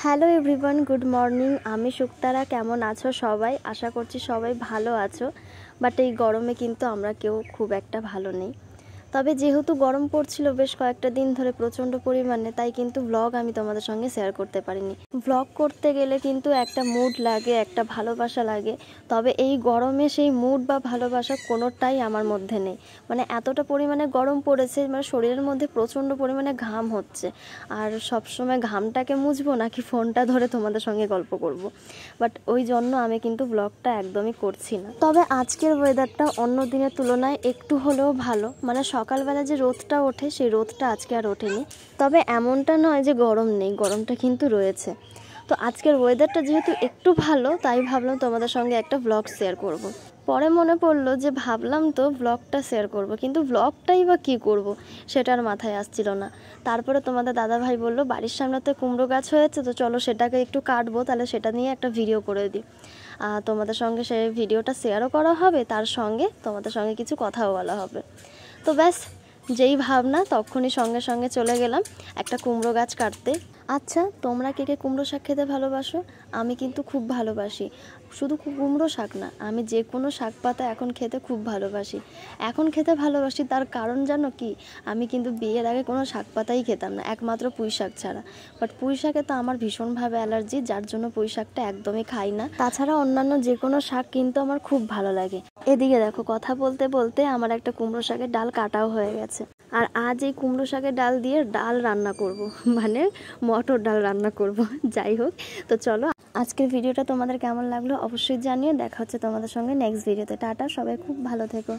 Hello everyone, good morning. আমি শুক্তারা। কেমন আছো সবাই? আশা করছি সবাই ভালো আছো। বাট এই গরমে কিন্তু আমরা কেউ খুব একটা ভালো নেই। তবে যেহেতু গরম পড়ছিল বেশ কয়েকটা দিন ধরে প্রচণ্ড পরিমাণে, তাই কিন্তু ব্লগ আমি তোমাদের সঙ্গে শেয়ার করতে পারিনি। ব্লগ করতে গেলে কিন্তু একটা মুড লাগে, একটা ভালোবাসা লাগে। তবে এই গরমে সেই মুড বা ভালোবাসা কোনোটাই আমার মধ্যে নেই। মানে এতটা পরিমাণে গরম পড়েছে, মানে শরীরের মধ্যে প্রচণ্ড পরিমাণে ঘাম হচ্ছে। আর সবসময় ঘামটাকে মুছবো নাকি ফোনটা ধরে তোমাদের সঙ্গে গল্প করব। বাট ওই জন্য আমি কিন্তু ব্লগটা একদমই করছি না। তবে আজকের ওয়েদারটা অন্য দিনের তুলনায় একটু হলেও ভালো। মানে সকালবেলা যে রোদটা ওঠে সেই রোদটা আজকে আর ওঠেনি। তবে এমনটা নয় যে গরম নেই, গরমটা কিন্তু রয়েছে। তো আজকের ওয়েদারটা যেহেতু একটু ভালো, তাই ভাবলাম তোমাদের সঙ্গে একটা ব্লগ শেয়ার করব। পরে মনে পড়লো যে ভাবলাম তো ব্লগটা শেয়ার করব, কিন্তু ব্লগটাই বা কী করব সেটা আর মাথায় আসছিল না। তারপরে তোমাদের দাদাভাই বললো বাড়ির সামনে তো কুমড়ো গাছ হয়েছে, তো চলো সেটাকে একটু কাটবো, তাহলে সেটা নিয়ে একটা ভিডিও করে দিই। তোমাদের সঙ্গে সেই ভিডিওটা শেয়ারও করা হবে, তার সঙ্গে তোমাদের সঙ্গে কিছু কথাও বলা হবে। তো ব্যাস, যেই ভাবনা তখনই সঙ্গে সঙ্গে চলে গেলাম একটা কুমড়ো গাছ কাটতে। আচ্ছা, তোমরা কে কে কুমড়ো শাক খেতে ভালোবাসো? আমি কিন্তু খুব ভালোবাসি। শুধু কুমড়ো শাক না, আমি যে কোনো শাক পাতা এখন খেতে খুব ভালোবাসি। এখন খেতে ভালোবাসি তার কারণ জানো কি? আমি কিন্তু বিয়ের আগে কোনো শাক পাতাই খেতাম না, একমাত্র পুঁই শাক ছাড়া। বাট পুঁই শাকে তো আমার ভীষণভাবে অ্যালার্জি, যার জন্য পুঁই শাকটা একদমই খাই না। তাছাড়া অন্যান্য যে কোনো শাক কিন্তু আমার খুব ভালো লাগে। এদিকে দেখো, কথা বলতে বলতে আমার একটা কুমড়ো শাকের ডাল কাটাও হয়ে গেছে। আর আজ এই কুমড়ো শাকের ডাল দিয়ে ডাল রান্না করব, মানে মটর ডাল রান্না করব। যাই হোক, তো চলো আজকের ভিডিওটা তোমাদের কেমন লাগলো অবশ্যই জানিও। দেখা হচ্ছে তোমাদের সঙ্গে নেক্সট ভিডিওতে। টাটা, সবাই খুব ভালো থেকো।